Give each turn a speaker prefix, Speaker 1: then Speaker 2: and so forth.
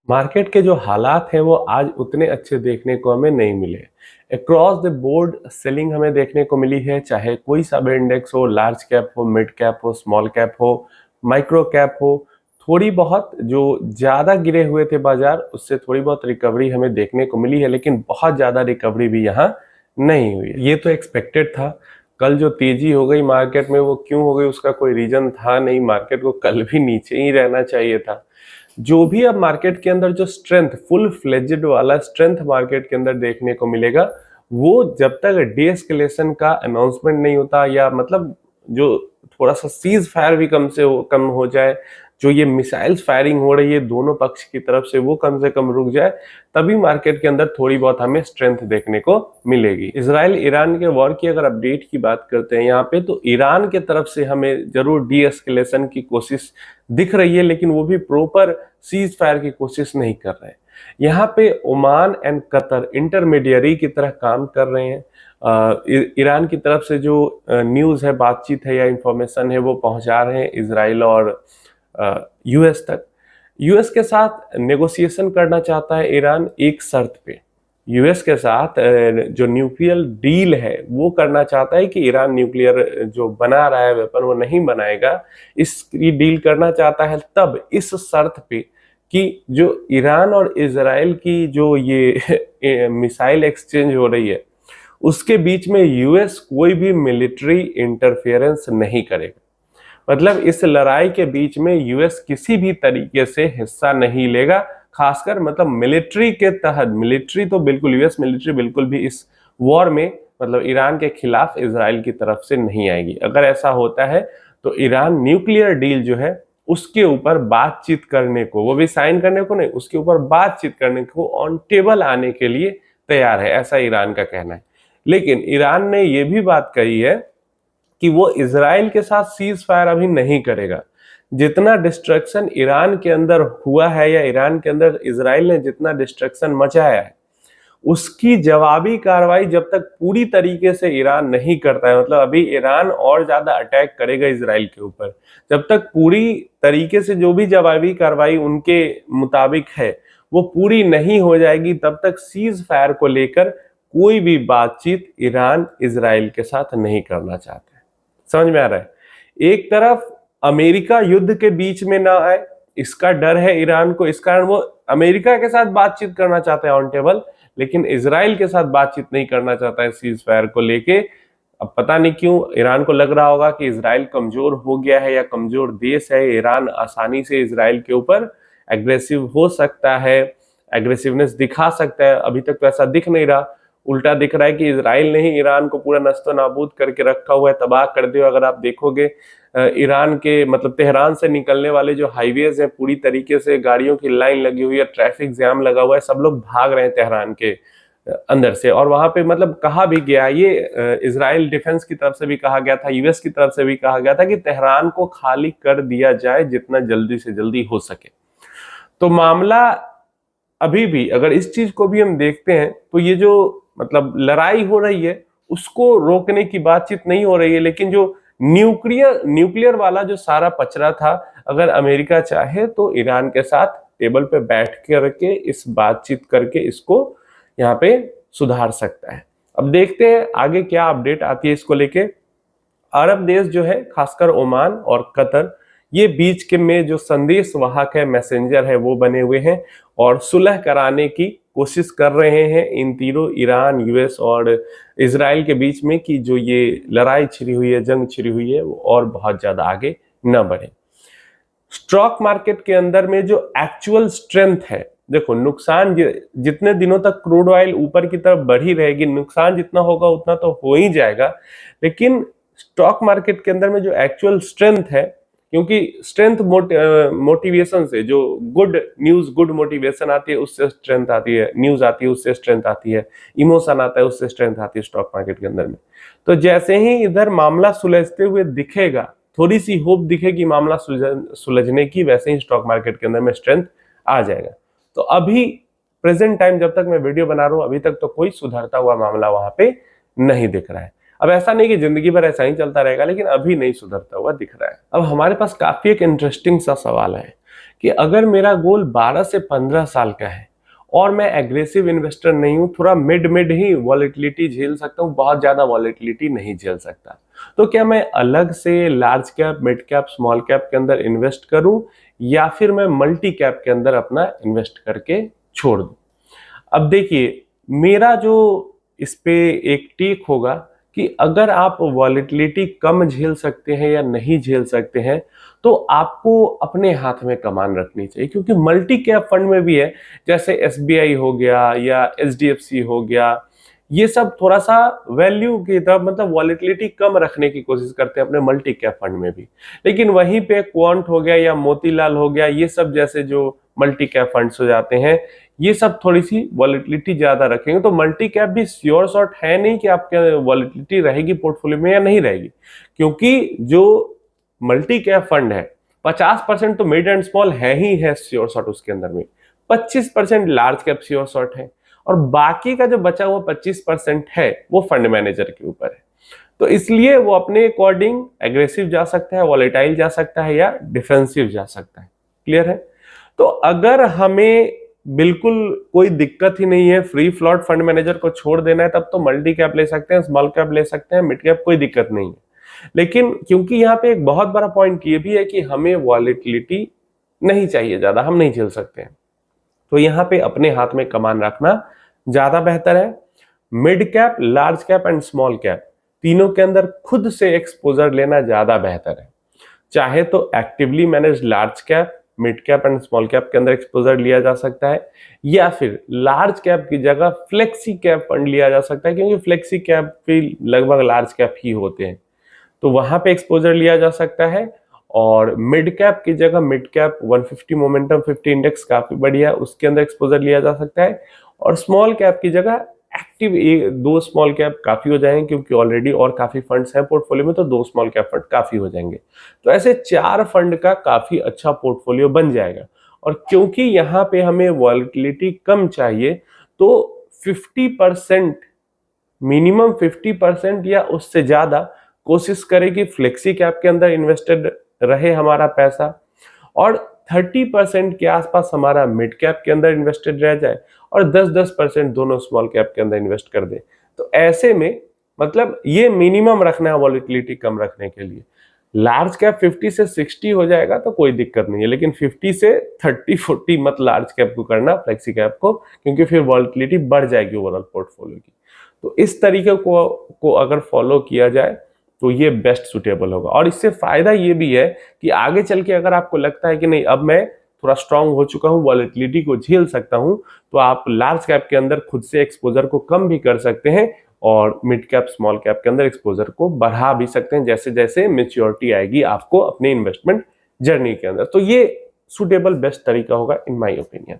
Speaker 1: Market के जो हालात हैं वो आज उतने अच्छे देखने को हमें नहीं मिले। अक्रॉस द बोर्ड सेलिंग हमें देखने को मिली है, चाहे कोई सा भी इंडेक्स हो, लार्ज कैप हो, मिड कैप हो, स्मॉल कैप हो, माइक्रो कैप हो। थोड़ी बहुत जो ज़्यादा गिरे हुए थे बाजार, उससे थोड़ी बहुत रिकवरी हमें देखने को मिली है, लेकिन बहुत ज़्यादा रिकवरी भी यहाँ नहीं हुई है। ये तो एक्सपेक्टेड था। कल जो तेजी हो गई मार्केट में वो क्यों हो गई, उसका कोई रीजन था नहीं। मार्केट को कल भी नीचे ही रहना चाहिए था। जो भी अब मार्केट के अंदर जो स्ट्रेंथ, फुल फ्लेजेड वाला स्ट्रेंथ मार्केट के अंदर देखने को मिलेगा, वो जब तक डी एस्केलेशन का अनाउंसमेंट नहीं होता, या मतलब जो थोड़ा सा सीज फायर भी कम हो जाए, जो ये मिसाइल्स फायरिंग हो रही है दोनों पक्ष की तरफ से वो कम रुक जाए, तभी मार्केट के अंदर थोड़ी बहुत हमें स्ट्रेंथ देखने को मिलेगी। इजराइल ईरान के वॉर की अगर अपडेट की बात करते हैं यहाँ पे, तो ईरान के तरफ से हमें जरूर डी एस्केलेशन की कोशिश दिख रही है, लेकिन वो भी प्रॉपर सीज फायर की कोशिश नहीं कर रहे हैं। यहाँ पे ओमान एंड कतर इंटरमीडियरी की तरह काम कर रहे हैं। ईरान की तरफ से जो न्यूज़ है, बातचीत है या इंफॉर्मेशन है, वो पहुंचा रहे हैं इजराइल और यूएस तक। यूएस के साथ नेगोशिएशन करना चाहता है ईरान एक शर्त पे। यूएस के साथ जो न्यूक्लियर डील है वो करना चाहता है कि ईरान न्यूक्लियर जो बना रहा है वेपन वो नहीं बनाएगा, इसकी डील करना चाहता है। तब इस शर्त पे कि जो ईरान और इजराइल की जो ये मिसाइल एक्सचेंज हो रही है, उसके बीच में यूएस कोई भी मिलिट्री इंटरफेरेंस नहीं करेगा। मतलब इस लड़ाई के बीच में यूएस किसी भी तरीके से हिस्सा नहीं लेगा, खासकर मतलब मिलिट्री के तहत। मिलिट्री तो बिल्कुल, यूएस मिलिट्री बिल्कुल भी इस वॉर में मतलब ईरान के खिलाफ इजराइल की तरफ से नहीं आएगी। अगर ऐसा होता है तो ईरान न्यूक्लियर डील जो है उसके ऊपर बातचीत करने को, वो भी साइन करने को नहीं, उसके ऊपर बातचीत करने को, ऑन टेबल आने के लिए तैयार है, ऐसा ईरान का कहना है। लेकिन ईरान ने यह भी बात कही है कि वो इजराइल के साथ सीज फायर अभी नहीं करेगा। जितना डिस्ट्रक्शन ईरान के अंदर हुआ है, या ईरान के अंदर इजराइल ने जितना डिस्ट्रक्शन मचाया है, उसकी जवाबी कार्रवाई जब तक पूरी तरीके से ईरान नहीं करता है, मतलब अभी ईरान और ज्यादा अटैक करेगा इजराइल के ऊपर, जब तक पूरी तरीके से जो भी जवाबी कार्रवाई उनके मुताबिक है वो पूरी नहीं हो जाएगी, तब तक सीज फायर को लेकर कोई भी बातचीत ईरान इजराइल के साथ नहीं करना चाहते। समझ में आ रहा है? एक तरफ अमेरिका युद्ध के बीच में ना आए, इसका डर है ईरान को, इस कारण वो अमेरिका के साथ बातचीत करना चाहते हैं ऑन टेबल, लेकिन इजराइल के साथ बातचीत नहीं करना चाहता है सीज फायर को लेके। अब पता नहीं क्यों ईरान को लग रहा होगा कि इजराइल कमजोर हो गया है या कमजोर देश है, ईरान आसानी से इजराइल के ऊपर एग्रेसिव हो सकता है, एग्रेसिवनेस दिखा सकता है। अभी तक तो ऐसा दिख नहीं रहा, उल्टा दिख रहा है कि इजराइल ने ही ईरान को पूरा नस्तो नाबूद करके रखा हुआ है, तबाह कर दिया। अगर आप देखोगे ईरान के मतलब तेहरान से निकलने वाले जो हाईवेज हैं, पूरी तरीके से गाड़ियों की लाइन लगी हुई है, ट्रैफिक जाम लगा हुआ है, सब लोग भाग रहे हैं तेहरान के अंदर से। और वहां पे मतलब कहा भी गया, ये इजराइल डिफेंस की तरफ से भी कहा गया था, यूएस की तरफ से भी कहा गया था कि तेहरान को खाली कर दिया जाए जितना जल्दी से जल्दी हो सके। तो मामला अभी भी, अगर इस चीज को भी हम देखते हैं, तो ये जो मतलब लड़ाई हो रही है उसको रोकने की बातचीत नहीं हो रही है, लेकिन जो न्यूक्लियर वाला जो सारा पचरा था, अगर अमेरिका चाहे तो ईरान के साथ टेबल पे बैठ करके इस बातचीत करके इसको यहाँ पे सुधार सकता है। अब देखते हैं आगे क्या अपडेट आती है इसको लेके। अरब देश जो है, खासकर ओमान और कतर, ये बीच के में जो संदेश वाहक है, मैसेंजर है, वो बने हुए हैं और सुलह कराने की कोशिश कर रहे हैं इन तीनों, ईरान, यूएस और इजराइल के बीच में, कि जो ये लड़ाई छिड़ी हुई है, जंग छिड़ी हुई है, वो और बहुत ज्यादा आगे न बढ़े। स्टॉक मार्केट के अंदर में जो एक्चुअल स्ट्रेंथ है, देखो नुकसान जितने दिनों तक क्रूड ऑयल ऊपर की तरफ बढ़ी रहेगी, नुकसान जितना होगा उतना तो हो ही जाएगा, लेकिन स्टॉक मार्केट के अंदर में जो एक्चुअल स्ट्रेंथ है, क्योंकि स्ट्रेंथ मोटिवेशन से, जो गुड न्यूज, गुड मोटिवेशन आती है उससे स्ट्रेंथ आती है, न्यूज आती है उससे स्ट्रेंथ आती है, इमोशन आता है उससे स्ट्रेंथ आती है स्टॉक मार्केट के अंदर में। तो जैसे ही इधर मामला सुलझते हुए दिखेगा, थोड़ी सी होप दिखेगी मामला सुलझने की, वैसे ही स्टॉक मार्केट के अंदर में स्ट्रेंथ आ जाएगा। तो अभी प्रेजेंट टाइम जब तक मैं वीडियो बना रहा हूं, अभी तक तो कोई सुधरता हुआ मामला वहां पे नहीं दिख रहा है। अब ऐसा नहीं कि जिंदगी भर ऐसा ही चलता रहेगा, लेकिन अभी नहीं सुधरता हुआ दिख रहा है। अब हमारे पास काफी एक इंटरेस्टिंग सा सवाल है कि अगर मेरा गोल 12 से 15 साल का है और मैं एग्रेसिव इन्वेस्टर नहीं हूं, थोड़ा मिड मिड ही वॉलेटिलिटी झेल सकता हूं, बहुत ज्यादा वॉलेटिलिटी नहीं झेल सकता, तो क्या मैं अलग से large cap, mid cap, small cap के अंदर इन्वेस्ट करूं या फिर मैं मल्टी कैप के अंदर अपना इन्वेस्ट करके छोड़ दूं? अब देखिए, मेरा जो इस पे एक टेक होगा कि अगर आप वॉलेटिलिटी कम झेल सकते हैं या नहीं झेल सकते हैं, तो आपको अपने हाथ में कमान रखनी चाहिए, क्योंकि मल्टी कैप फंड में भी है, जैसे एसबीआई हो गया या एचडीएफसी हो गया, ये सब थोड़ा सा वैल्यू की तरफ, मतलब वॉलेटिलिटी कम रखने की कोशिश करते हैं अपने मल्टी कैप फंड में भी। लेकिन वहीं पे क्वांट हो गया या मोतीलाल हो गया, ये सब जैसे जो मल्टी कैप फंड्स हो जाते हैं, ये सब थोड़ी सी वॉलेटिलिटी ज्यादा रखेंगे। तो मल्टी कैप भी श्योर शॉट है नहीं कि आपके वॉलेटिलिटी रहेगी पोर्टफोलियो में या नहीं रहेगी, क्योंकि जो मल्टी कैप फंड है 50% तो मिड एंड स्मॉल है ही है श्योर शॉट, उसके अंदर में 25% लार्ज कैप श्योर शॉट है, और बाकी का जो बचा हुआ 25% है वो फंड मैनेजर के ऊपर है। तो इसलिए वो अपने अकॉर्डिंग एग्रेसिव जा सकता है, वॉलेटाइल जा सकता है या डिफेंसिव जा सकता है। क्लियर है? तो अगर हमें बिल्कुल कोई दिक्कत ही नहीं है, फ्री फ्लोट फंड मैनेजर को छोड़ देना है, तब तो मल्टी कैप ले सकते हैं, स्मॉल कैप ले सकते हैं, मिड कैप, कोई दिक्कत नहीं है। लेकिन क्योंकि यहाँ पे एक बहुत बड़ा पॉइंट ये भी है कि हमें वॉलेटिलिटी नहीं चाहिए ज्यादा, हम नहीं झेल सकते हैं, तो यहाँ पे अपने हाथ में कमान रखना ज्यादा बेहतर है। Mid cap, large cap and small cap, तीनों के अंदर खुद से एक्सपोजर लेना ज्यादा बेहतर है। चाहे तो actively manage large cap, mid cap and small cap के अंदर एक्सपोजर लिया जा सकता है, या फिर लार्ज कैप की जगह फ्लेक्सी कैप फंड लिया जा सकता है, क्योंकि फ्लेक्सी कैप भी लगभग लार्ज कैप ही होते हैं, तो वहां पे एक्सपोजर लिया जा सकता है। और मिड कैप की जगह मिड कैप 150 मोमेंटम 50 इंडेक्स काफी बढ़िया है, उसके अंदर एक्सपोजर लिया जा सकता है। और स्मॉल कैप की जगह एक्टिव 2 स्मॉल कैप काफी हो जाएंगे, क्योंकि ऑलरेडी और काफी फंड्स हैं पोर्टफोलियो में, तो 2 स्मॉल कैप फंड काफी हो जाएंगे। तो ऐसे 4 फंड का काफी अच्छा पोर्टफोलियो बन जाएगा। और क्योंकि यहाँ पे हमें वॉलेटिलिटी कम चाहिए, तो 50%, मिनिमम 50% या उससे ज्यादा कोशिश करें कि फ्लेक्सी कैप के अंदर इन्वेस्टेड रहे हमारा पैसा, और 30% के आसपास हमारा मिड कैप के अंदर इन्वेस्टेड रह जाए, और 10-10% दोनों स्मॉल कैप के अंदर इन्वेस्ट कर दे। तो ऐसे में मतलब ये मिनिमम रखना है वॉलेटिलिटी कम रखने के लिए। लार्ज कैप 50 से 60 हो जाएगा तो कोई दिक्कत नहीं है, लेकिन 50 से 30-40 मत लार्ज कैप को करना, फ्लेक्सी कैप को, क्योंकि फिर वॉलेटिलिटी बढ़ जाएगी ओवरऑल पोर्टफोलियो की। तो इस तरीके को अगर फॉलो किया जाए तो ये बेस्ट सुटेबल होगा। और इससे फायदा ये भी है कि आगे चल के अगर आपको लगता है कि नहीं, अब मैं थोड़ा स्ट्रांग हो चुका हूं, वॉलेटिलिटी को झेल सकता हूं, तो आप लार्ज कैप के अंदर खुद से एक्सपोजर को कम भी कर सकते हैं, और मिड कैप, स्मॉल कैप के अंदर एक्सपोजर को बढ़ा भी सकते हैं, जैसे जैसे मेच्योरिटी आएगी आपको अपने इन्वेस्टमेंट जर्नी के अंदर। तो ये सुटेबल बेस्ट तरीका होगा इन माय ओपिनियन।